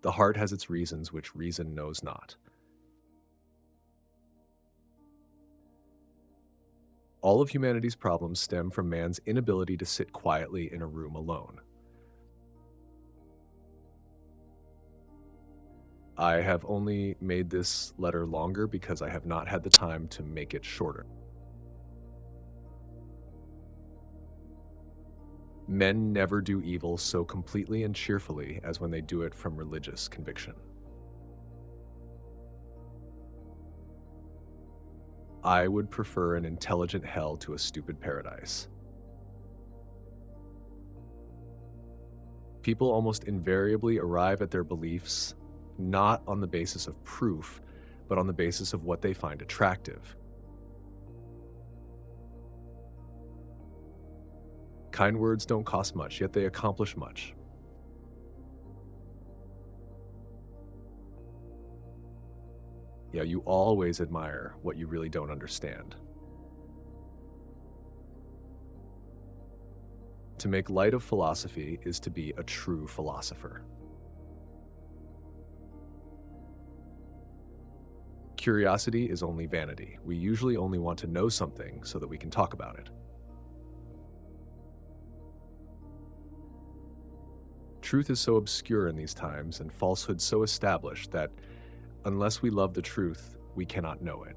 The heart has its reasons which reason knows not. All of humanity's problems stem from man's inability to sit quietly in a room alone. I have only made this letter longer because I have not had the time to make it shorter. Men never do evil so completely and cheerfully as when they do it from religious conviction. I would prefer an intelligent hell to a stupid paradise. People almost invariably arrive at their beliefs not on the basis of proof, but on the basis of what they find attractive. Kind words don't cost much, yet they accomplish much. Yeah, you always admire what you really don't understand. To make light of philosophy is to be a true philosopher. Curiosity is only vanity. We usually only want to know something so that we can talk about it. Truth is so obscure in these times and falsehood so established that unless we love the truth, we cannot know it.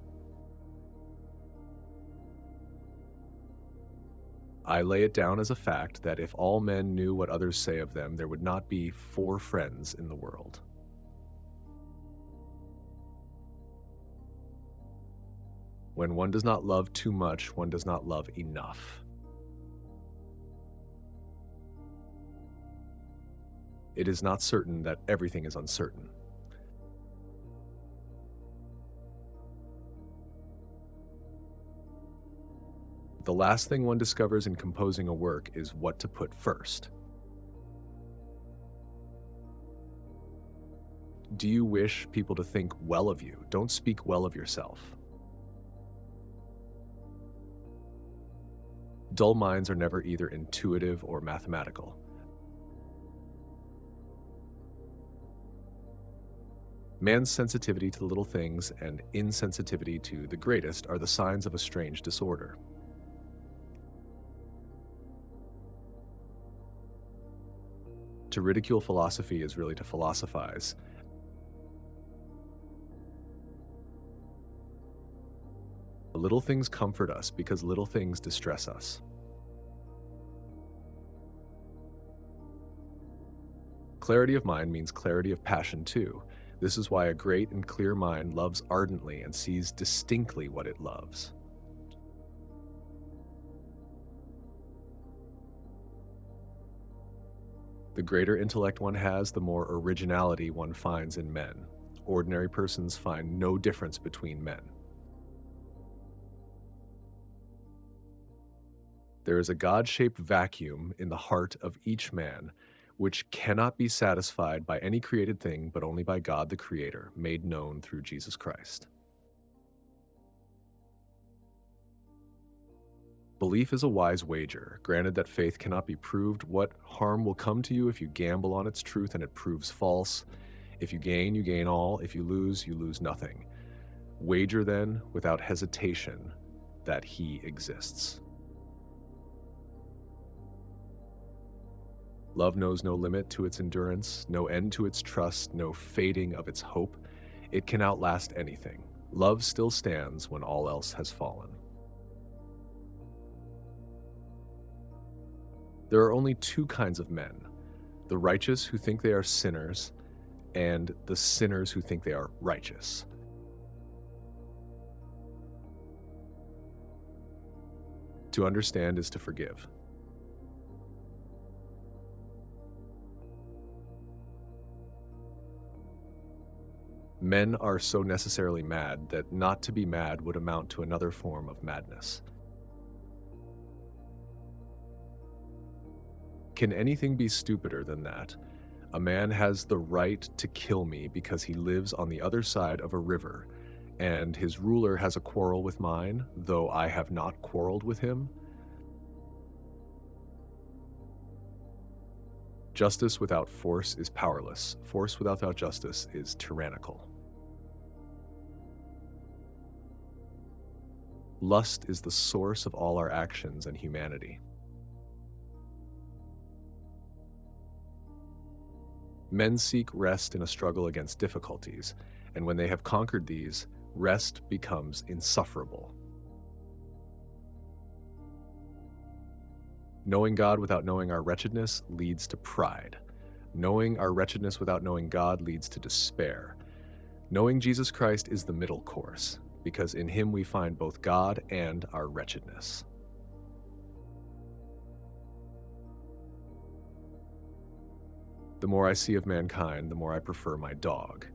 I lay it down as a fact that if all men knew what others say of them, there would not be 4 friends in the world. When one does not love too much, one does not love enough. It is not certain that everything is uncertain. The last thing one discovers in composing a work is what to put first. Do you wish people to think well of you? Don't speak well of yourself. Dull minds are never either intuitive or mathematical. Man's sensitivity to the little things and insensitivity to the greatest are the signs of a strange disorder. To ridicule philosophy is really to philosophize. Little things comfort us because little things distress us. Clarity of mind means clarity of passion too. This is why a great and clear mind loves ardently and sees distinctly what it loves. The greater intellect one has, the more originality one finds in men. Ordinary persons find no difference between men. There is a God-shaped vacuum in the heart of each man, which cannot be satisfied by any created thing, but only by God the Creator, made known through Jesus Christ. Belief is a wise wager. Granted that faith cannot be proved, what harm will come to you if you gamble on its truth and it proves false? If you gain all. If you lose nothing. Wager then, without hesitation, that He exists. Love knows no limit to its endurance, no end to its trust, no fading of its hope. It can outlast anything. Love still stands when all else has fallen. There are only 2 kinds of men: the righteous who think they are sinners, and the sinners who think they are righteous. To understand is to forgive. Men are so necessarily mad that not to be mad would amount to another form of madness. Can anything be stupider than that? A man has the right to kill me because he lives on the other side of a river, and his ruler has a quarrel with mine, though I have not quarreled with him? Justice without force is powerless. Force without justice is tyrannical. Lust is the source of all our actions and humanity. Men seek rest in a struggle against difficulties, and when they have conquered these, rest becomes insufferable. Knowing God without knowing our wretchedness leads to pride. Knowing our wretchedness without knowing God leads to despair. Knowing Jesus Christ is the middle course, because in him we find both God and our wretchedness. The more I see of mankind, the more I prefer my dog.